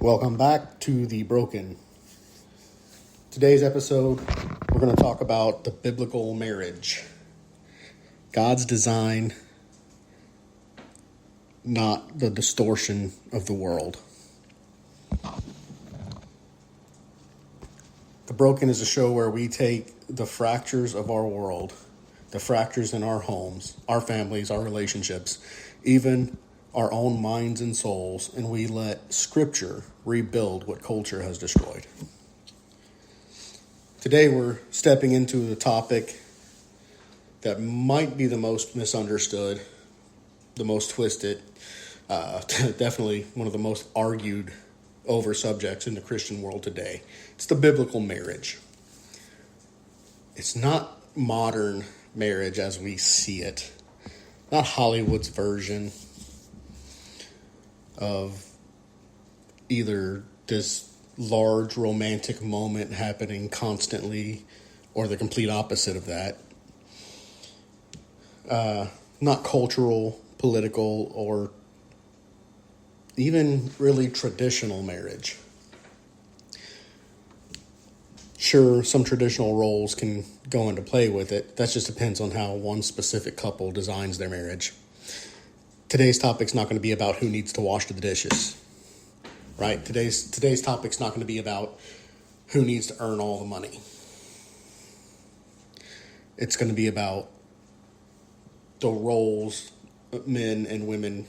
Welcome back to The Broken. Today's episode, we're going to talk about the biblical marriage. God's design, not the distortion of the world. The Broken is a show where we take the fractures of our world, the fractures in our homes, our families, our relationships, even our own minds and souls, and we let Scripture rebuild what culture has destroyed. Today we're stepping into a topic that might be the most misunderstood, the most twisted, definitely one of the most argued over subjects in the Christian world today. It's the biblical marriage. It's not modern marriage as we see it, not Hollywood's version of either this large romantic moment happening constantly or the complete opposite of that. Not cultural, political, or even really traditional marriage. Sure, some traditional roles can go into play with it. That just depends on how one specific couple designs their marriage. Today's topic's not going to be about who needs to wash the dishes, right? Today's topic's not going to be about who needs to earn all the money. It's going to be about the roles men and women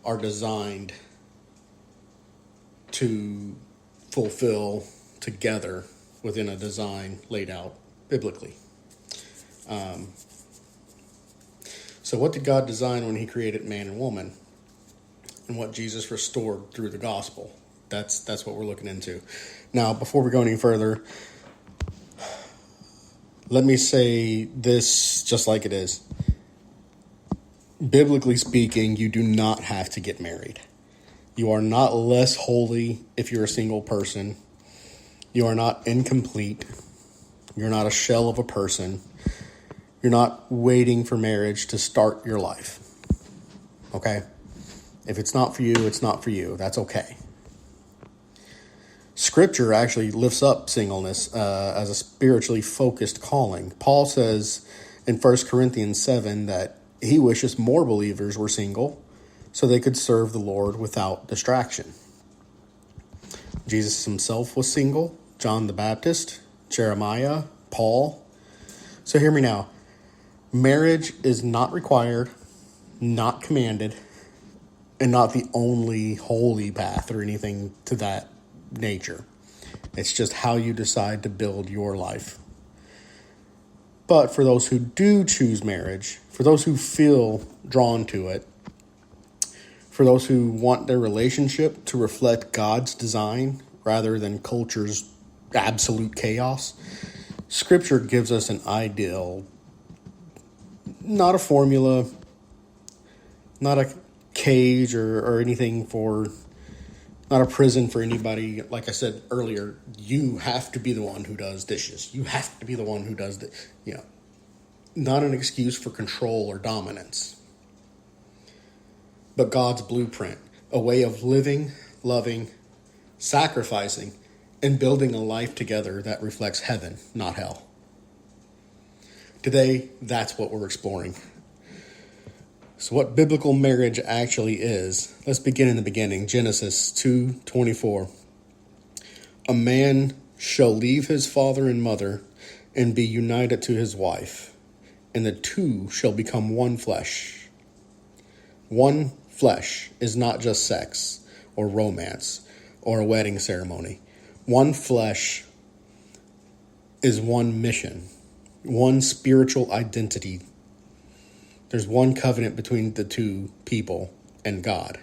are designed to fulfill together within a design laid out biblically. So what did God design when he created man and woman? And what Jesus restored through the gospel? That's what we're looking into. Now, before we go any further, let me say this just like it is. Biblically speaking, you do not have to get married. You are not less holy if you're a single person. You are not incomplete. You're not a shell of a person. You're not waiting for marriage to start your life. Okay? If it's not for you, it's not for you. That's okay. Scripture actually lifts up singleness as a spiritually focused calling. Paul says in 1 Corinthians 7 that he wishes more believers were single so they could serve the Lord without distraction. Jesus himself was single, John the Baptist, Jeremiah, Paul. So hear me now. Marriage is not required, not commanded, and not the only holy path or anything to that nature. It's just how you decide to build your life. But for those who do choose marriage, for those who feel drawn to it, for those who want their relationship to reflect God's design rather than culture's absolute chaos, Scripture gives us an ideal, not a formula, not a cage or anything for, not a prison for anybody. Like I said earlier, you have to be the one who does dishes. You have to be the one who does not an excuse for control or dominance, but God's blueprint, a way of living, loving, sacrificing, and building a life together that reflects heaven, not hell. Today, that's what we're exploring. So what biblical marriage actually is, let's begin in the beginning. Genesis 2:24. A man shall leave his father and mother and be united to his wife, and the two shall become one flesh. One flesh is not just sex or romance or a wedding ceremony. One flesh is one mission, one spiritual identity. There's one covenant between the two people and God.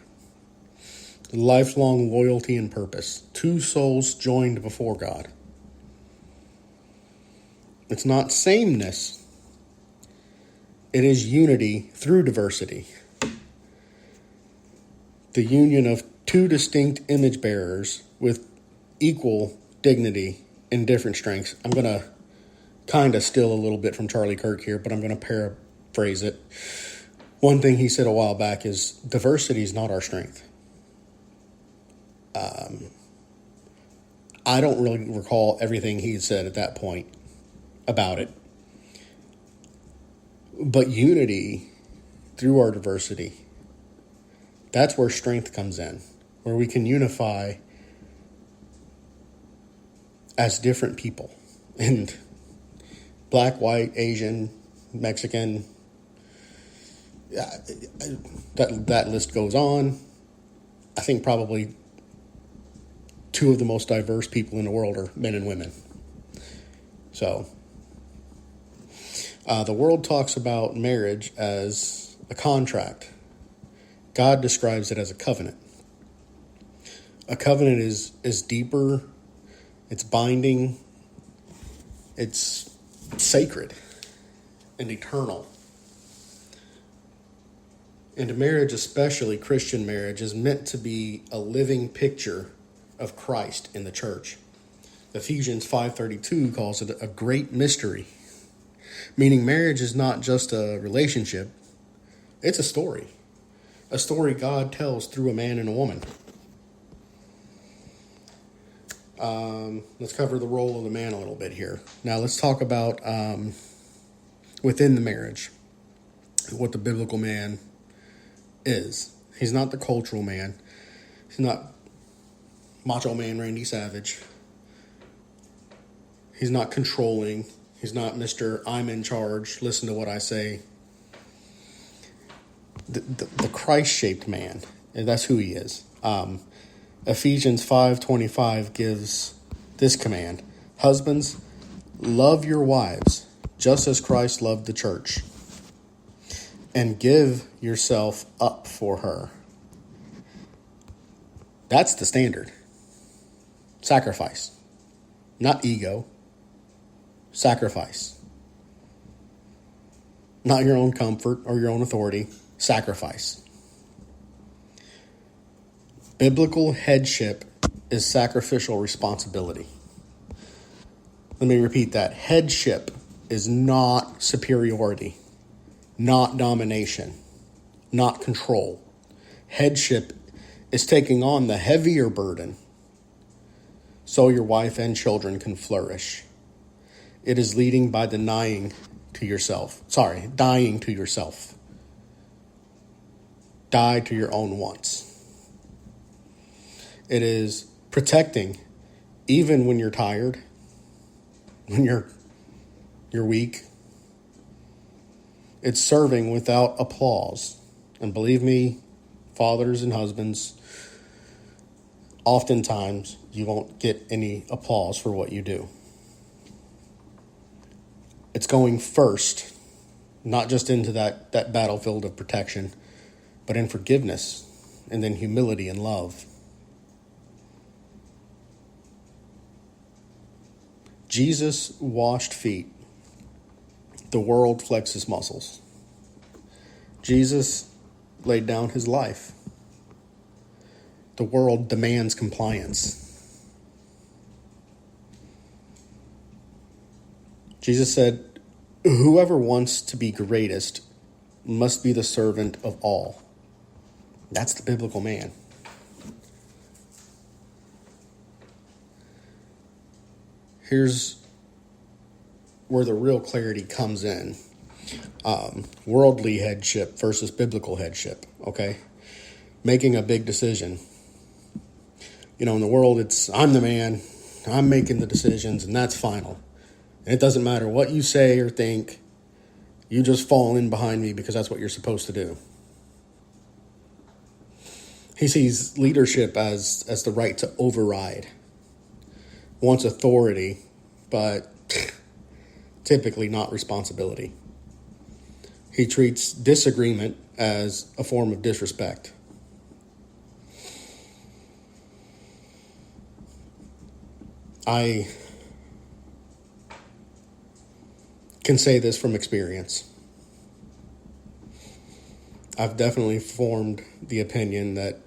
Lifelong loyalty and purpose. Two souls joined before God. It's not sameness. It is unity through diversity. The union of two distinct image bearers with equal dignity and different strengths. I'm going to kind of steal a little bit from Charlie Kirk here, but I'm going to paraphrase it. One thing he said a while back is diversity is not our strength. I don't really recall everything he had said at that point about it. But unity through our diversity, that's where strength comes in, where we can unify as different people. And black, white, Asian, Mexican, that list goes on. I think probably two of the most diverse people in the world are men and women. So, the world talks about marriage as a contract. God describes it as a covenant. A covenant is deeper, it's binding, it's sacred and eternal. And marriage, especially Christian marriage, is meant to be a living picture of Christ in the church. Ephesians 5:32 calls it a great mystery, meaning marriage is not just a relationship, it's a story God tells through a man and a woman. Let's cover the role of the man a little bit here. Now let's talk about within the marriage, what the biblical man is. He's not the cultural man. He's not Macho Man Randy Savage. He's not controlling. He's not Mr. I'm in charge, listen to what I say. The Christ-shaped man, and that's who he is. Ephesians 5:25 gives this command: husbands, love your wives, just as Christ loved the church, and give yourself up for her. That's the standard. Sacrifice. Not ego. Sacrifice. Not your own comfort or your own authority. Sacrifice. Biblical headship is sacrificial responsibility. Let me repeat that. Headship is not superiority, not domination, not control. Headship is taking on the heavier burden so your wife and children can flourish. It is leading by dying to yourself. Die to your own wants. It is protecting even when you're tired, when you're weak. It's serving without applause. And believe me, fathers and husbands, oftentimes you won't get any applause for what you do. It's going first, not just into that battlefield of protection, but in forgiveness, and then humility and love. Jesus washed feet. The world flexes muscles. Jesus laid down his life. The world demands compliance. Jesus said, whoever wants to be greatest must be the servant of all. That's the biblical man. Here's where the real clarity comes in. Worldly headship versus biblical headship, okay? Making a big decision. You know, in the world, it's, I'm the man, I'm making the decisions, and that's final. And it doesn't matter what you say or think, you just fall in behind me because that's what you're supposed to do. He sees leadership as the right to override. Wants authority, but typically not responsibility. He treats disagreement as a form of disrespect. I can say this from experience. I've definitely formed the opinion that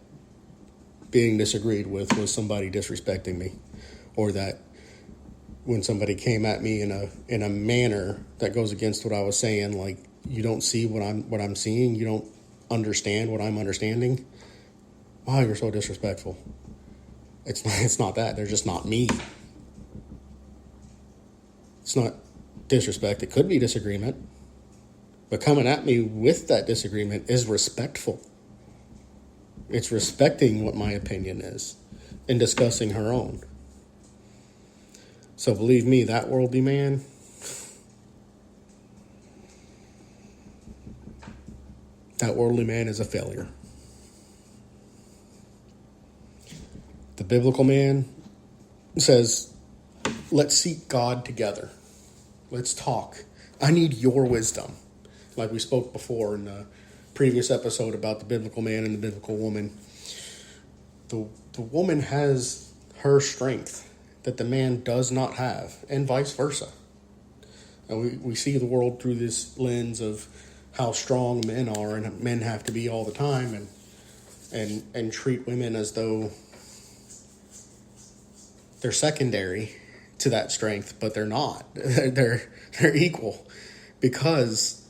being disagreed with was somebody disrespecting me, or that when somebody came at me in a manner that goes against what I was saying, like, you don't see what I'm seeing, you don't understand what I'm understanding. Wow, you're so disrespectful. It's not that. They're just not me. It's not disrespect. It could be disagreement. But coming at me with that disagreement is respectful. It's respecting what my opinion is and discussing her own. So believe me, that worldly man, is a failure. The biblical man says, let's seek God together. Let's talk. I need your wisdom. Like we spoke before in the previous episode about the biblical man and the biblical woman. The woman has her strength that the man does not have, and vice versa. And we see the world through this lens of how strong men are, and men have to be all the time, and treat women as though they're secondary to that strength, but they're not. They're equal, because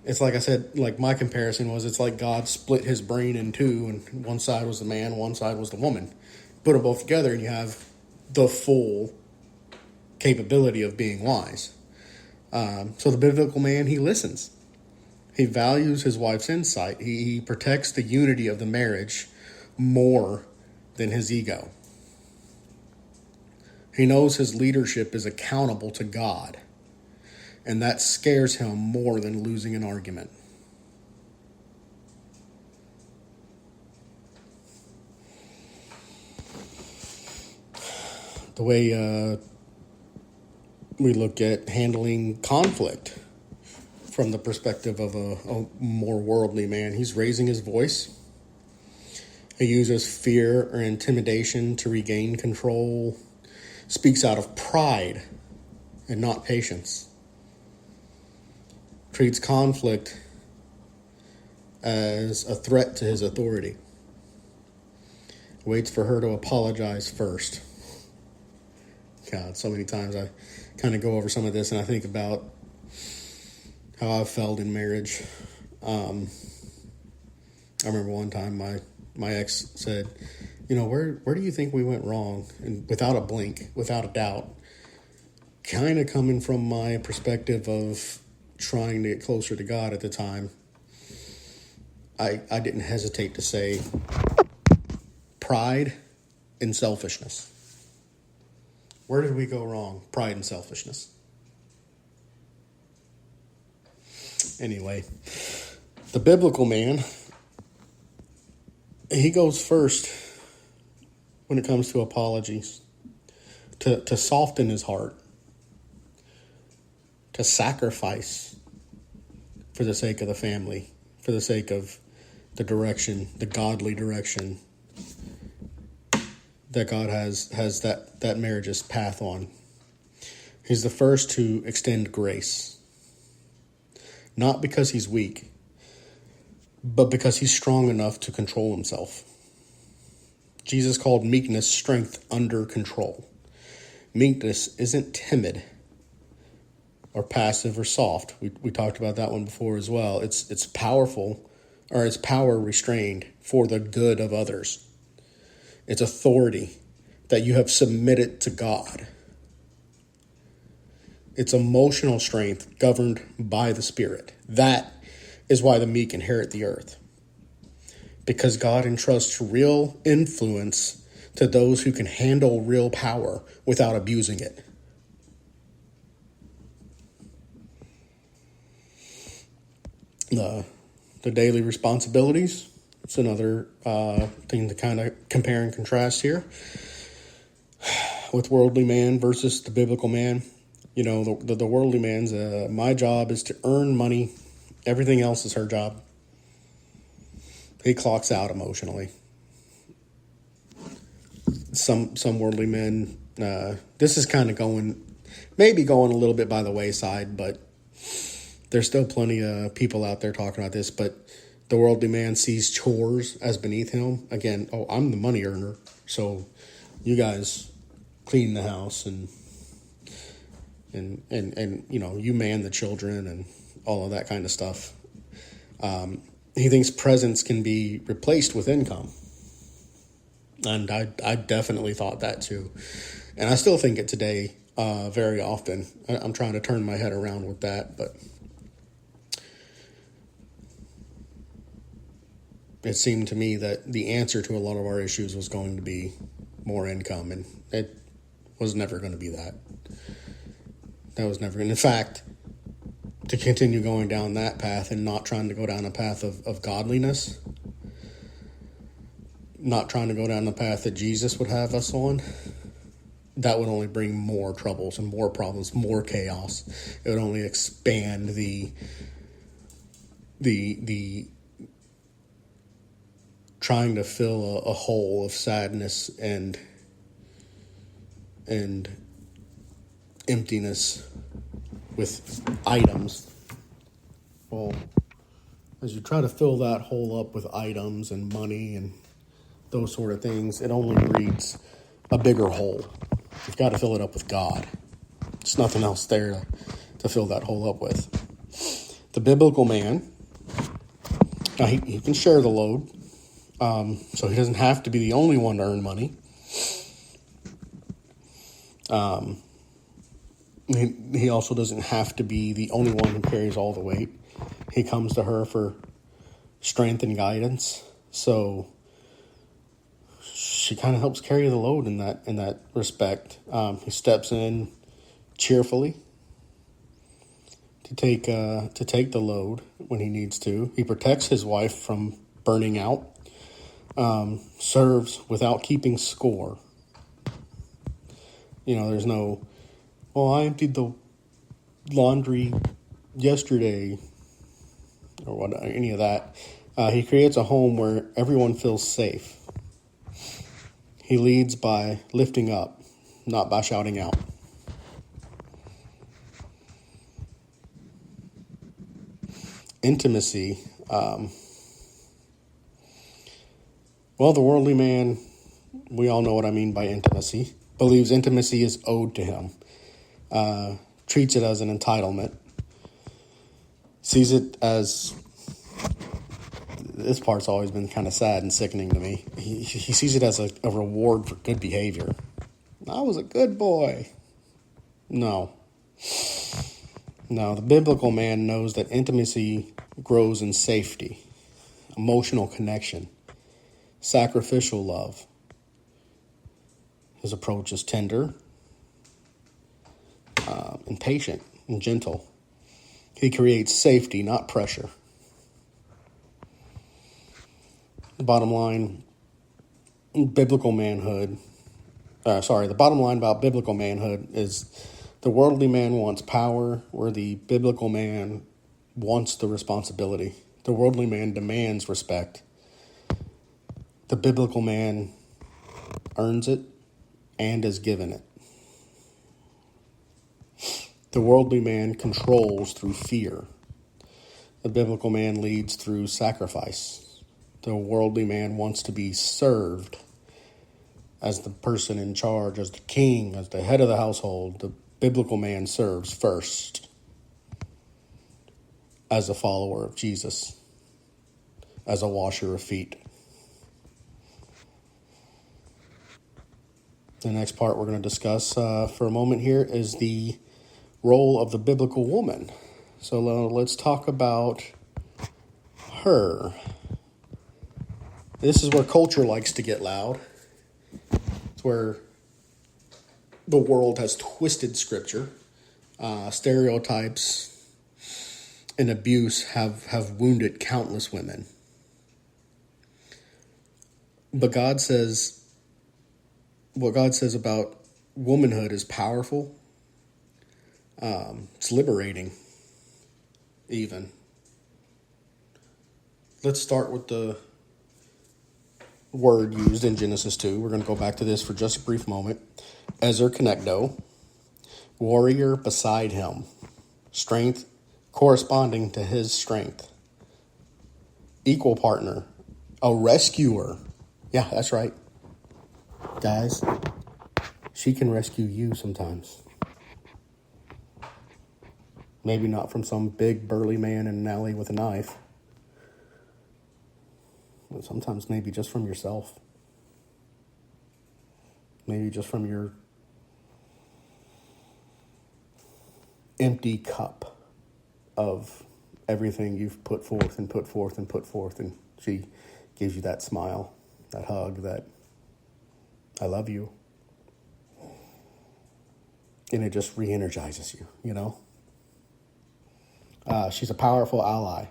it's like I said, like my comparison was, it's like God split his brain in two, and one side was the man, one side was the woman. Put them both together, and you have the full capability of being wise. So the biblical man, he listens. He values his wife's insight. He protects the unity of the marriage more than his ego. He knows his leadership is accountable to God, and that scares him more than losing an argument. The way we look at handling conflict from the perspective of a more worldly man, he's raising his voice. He uses fear or intimidation to regain control, speaks out of pride and not patience, treats conflict as a threat to his authority, waits for her to apologize first. God, so many times I kind of go over some of this and I think about how I've felt in marriage. I remember one time my ex said, where do you think we went wrong? And without a blink, without a doubt, kind of coming from my perspective of trying to get closer to God at the time, I didn't hesitate to say pride and selfishness. Where did we go wrong? Pride and selfishness. Anyway, the biblical man, he goes first when it comes to apologies, to soften his heart, to sacrifice for the sake of the family, for the sake of the direction, the godly direction that God has that marriage's path on. He's the first to extend grace, not because he's weak, but because he's strong enough to control himself. Jesus called meekness strength under control. Meekness isn't timid or passive or soft. We talked about that one before as well. It's powerful, or it's power restrained for the good of others. It's authority that you have submitted to God. It's emotional strength governed by the Spirit. That is why the meek inherit the earth. Because God entrusts real influence to those who can handle real power without abusing it. The daily responsibilities. It's another thing to kind of compare and contrast here with worldly man versus the biblical man. The worldly man's, my job is to earn money. Everything else is her job. He clocks out emotionally. Some worldly men, this is kind of going a little bit by the wayside, but there's still plenty of people out there talking about this, but the worldly man sees chores as beneath him. Again, I'm the money earner, so you guys clean the house and you man the children and all of that kind of stuff. He thinks presence can be replaced with income. And I definitely thought that too. And I still think it today very often. I'm trying to turn my head around with that, but it seemed to me that the answer to a lot of our issues was going to be more income, and it was never going to be that. That was never. And in fact, to continue going down that path and not trying to go down a path of godliness, not trying to go down the path that Jesus would have us on, that would only bring more troubles and more problems, more chaos. It would only expand the trying to fill a hole of sadness and emptiness with items. Well, as you try to fill that hole up with items and money and those sort of things, it only breeds a bigger hole. You've got to fill it up with God. There's nothing else there to fill that hole up with. The biblical man, now he can share the load, so he doesn't have to be the only one to earn money. He also doesn't have to be the only one who carries all the weight. He comes to her for strength and guidance. So she kind of helps carry the load in that respect. He steps in cheerfully to take the load when he needs to. He protects his wife from burning out. Serves without keeping score. There's no, well, I emptied the laundry yesterday, or what, any of that. He creates a home where everyone feels safe. He leads by lifting up, not by shouting out. Intimacy. Well, the worldly man, we all know what I mean by intimacy, believes intimacy is owed to him, treats it as an entitlement, sees it as, this part's always been kind of sad and sickening to me, he sees it as a reward for good behavior. I was a good boy. No, the biblical man knows that intimacy grows in safety, emotional connection, sacrificial love. His approach is tender, and patient and gentle. He creates safety, not pressure. The bottom line about biblical manhood is the worldly man wants power, where the biblical man wants the responsibility. The worldly man demands respect. The biblical man earns it and is given it. The worldly man controls through fear. The biblical man leads through sacrifice. The worldly man wants to be served as the person in charge, as the king, as the head of the household. The biblical man serves first as a follower of Jesus, as a washer of feet. The next part we're going to discuss for a moment here is the role of the biblical woman. So let's talk about her. This is where culture likes to get loud. It's where the world has twisted scripture. Stereotypes and abuse have wounded countless women. But what God says about womanhood is powerful. It's liberating, even. Let's start with the word used in Genesis 2. We're going to go back to this for just a brief moment. Ezer Kenegdo, warrior beside him, strength corresponding to his strength, equal partner, a rescuer. Yeah, that's right. Guys, she can rescue you sometimes. Maybe not from some big burly man in an alley with a knife. But sometimes maybe just from yourself. Maybe just from your empty cup of everything you've put forth and put forth and put forth, and she gives you that smile, that hug, that I love you. And it just re-energizes you, you know? She's a powerful ally.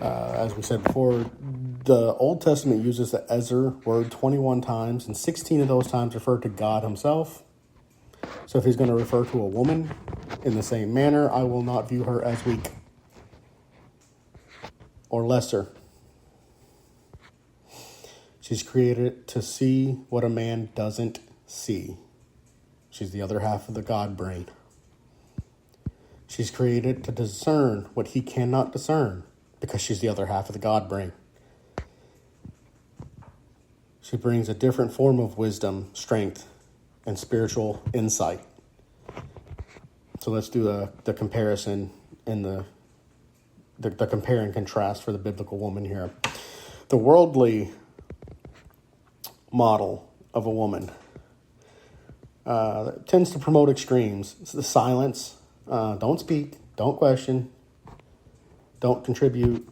As we said before, the Old Testament uses the Ezer word 21 times, and 16 of those times refer to God himself. So if he's going to refer to a woman in the same manner, I will not view her as weak or lesser. She's created to see what a man doesn't see. She's the other half of the God brain. She's created to discern what he cannot discern, because she's the other half of the God brain. She brings a different form of wisdom, strength, and spiritual insight. So let's do the comparison and the compare and contrast for the biblical woman here. The worldly model of a woman tends to promote extremes. It's the silence. Don't speak. Don't question. Don't contribute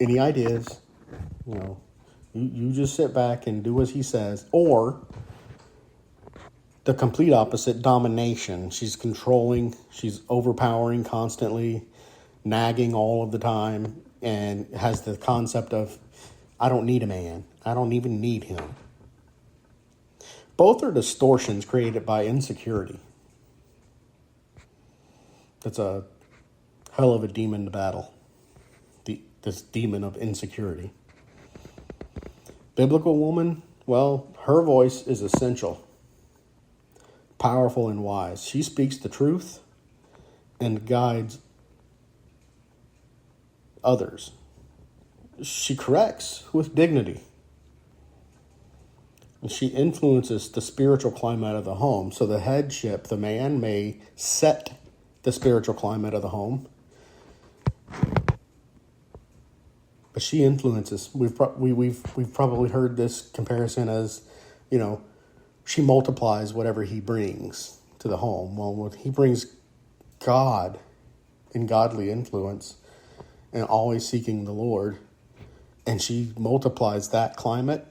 any ideas. You know, you just sit back and do as he says. Or the complete opposite, domination. She's controlling. She's overpowering constantly, nagging all of the time, and has the concept of, I don't need a man. I don't even need him. Both are distortions created by insecurity. That's a hell of a demon to battle. This demon of insecurity. Biblical woman, well, her voice is essential, powerful and wise. She speaks the truth and guides others. She corrects with dignity. And she influences the spiritual climate of the home. So the headship, the man, may set the spiritual climate of the home, but she influences. We've probably heard this comparison as, you know, she multiplies whatever he brings to the home. Well, he brings God and godly influence, and always seeking the Lord, and she multiplies that climate.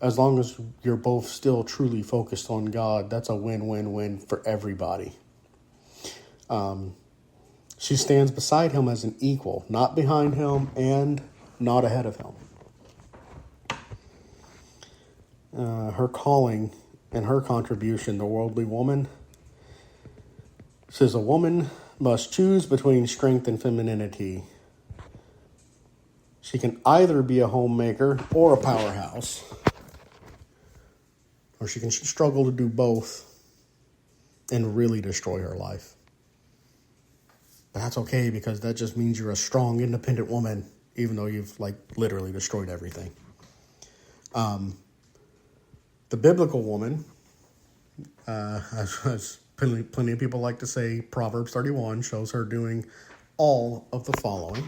As long as you're both still truly focused on God, that's a win-win-win for everybody. She stands beside him as an equal, not behind him and not ahead of him. Her calling and her contribution, the worldly woman, says a woman must choose between strength and femininity. She can either be a homemaker or a powerhouse, or she can struggle to do both and really destroy her life. But that's okay, because that just means you're a strong, independent woman, even though you've literally destroyed everything. The biblical woman, as plenty of people like to say, Proverbs 31 shows her doing all of the following.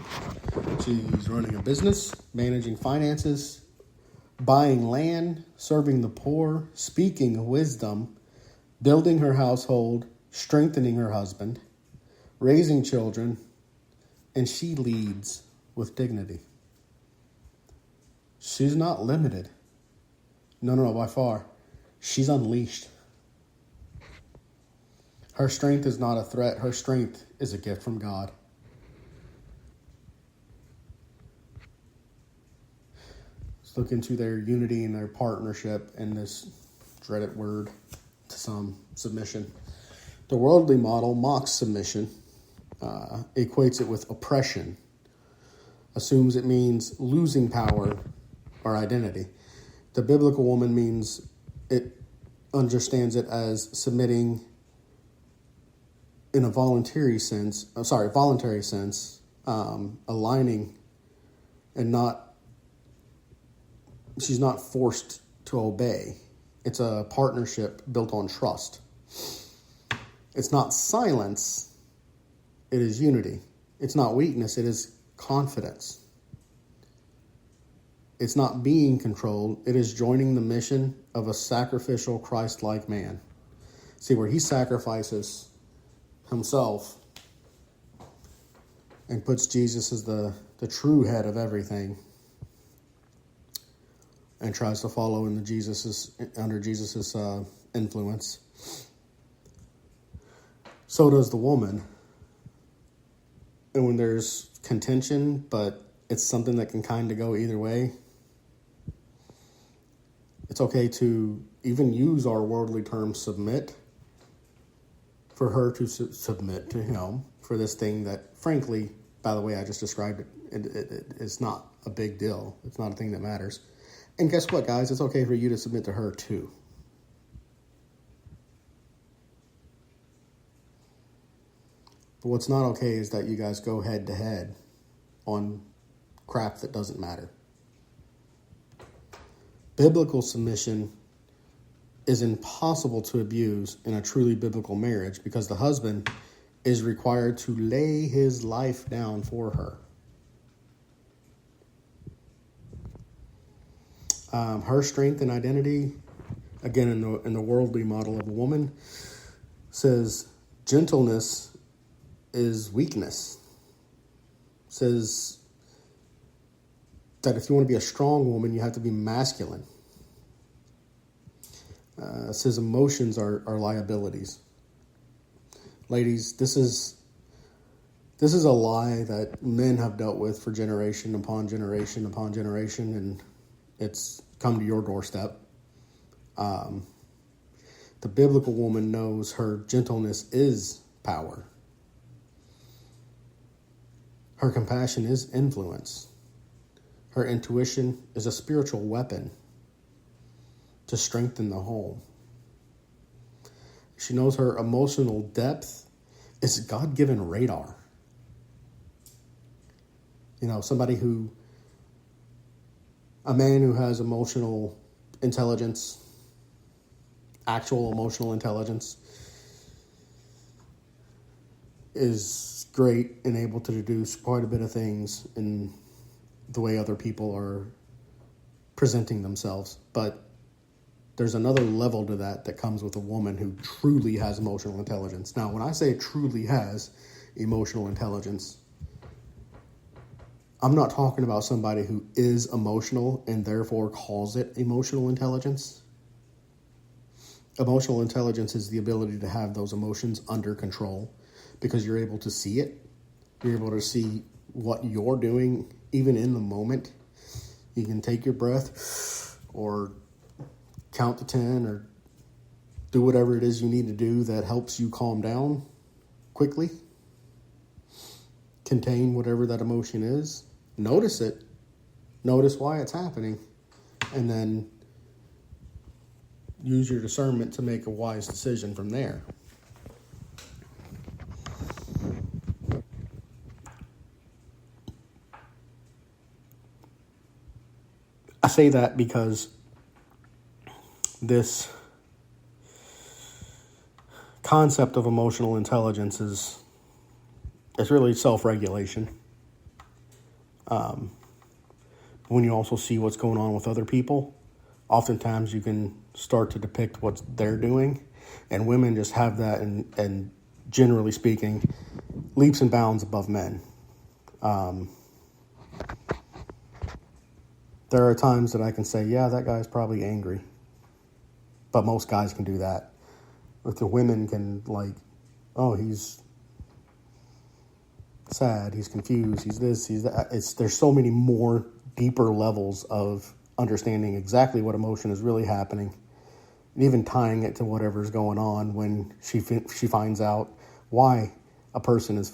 She's running a business, managing finances, buying land, serving the poor, speaking wisdom, building her household, strengthening her husband, raising children, and she leads with dignity. She's not limited. No, by far. She's unleashed. Her strength is not a threat. Her strength is a gift from God. Let's look into their unity and their partnership and this dreaded word to some, submission. The worldly model mocks submission, equates it with oppression, assumes it means losing power or identity. The biblical woman means it understands it as submitting in a voluntary sense, aligning and she's not forced to obey. It's a partnership built on trust. It's not silence, it is unity. It's not weakness, it is confidence. It's not being controlled. It is joining the mission of a sacrificial Christ-like man. See, where he sacrifices himself and puts Jesus as the true head of everything and tries to follow under Jesus's influence. So does the woman. And when there's contention, but it's something that can kind of go either way, it's okay to even use our worldly term submit for her to submit to him for this thing that, frankly, by the way I just described it's not a big deal. It's not a thing that matters. And guess what, guys? It's okay for you to submit to her too. But what's not okay is that you guys go head to head on crap that doesn't matter. Biblical submission is impossible to abuse in a truly biblical marriage because the husband is required to lay his life down for her. Her strength and identity, again in the worldly model of a woman, says gentleness is weakness. Says that if you want to be a strong woman, you have to be masculine. Says emotions are liabilities. Ladies, this is a lie that men have dealt with for generation upon generation upon generation, and it's come to your doorstep. The biblical woman knows her gentleness is power. Her compassion is influence. Her intuition is a spiritual weapon to strengthen the home. She knows her emotional depth is God-given radar. A man who has emotional intelligence, actual emotional intelligence, is great and able to deduce quite a bit of things in the way other people are presenting themselves. But there's another level to that comes with a woman who truly has emotional intelligence. Now, when I say truly has emotional intelligence, I'm not talking about somebody who is emotional and therefore calls it emotional intelligence. Emotional intelligence is the ability to have those emotions under control because you're able to see it. You're able to see what you're doing even in the moment. You can take your breath or count to 10 or do whatever it is you need to do that helps you calm down quickly. Contain whatever that emotion is. Notice it. Notice why it's happening. And then use your discernment to make a wise decision from there. I say that because this concept of emotional intelligence is really self-regulation. When you also see what's going on with other people, oftentimes you can start to depict what they're doing, and women just have that, and generally speaking, leaps and bounds above men. There are times that I can say, yeah, that guy's probably angry. But most guys can do that. But the women can he's sad, he's confused, he's this, he's that. There's so many more deeper levels of understanding exactly what emotion is really happening, and even tying it to whatever's going on when she finds out why a person is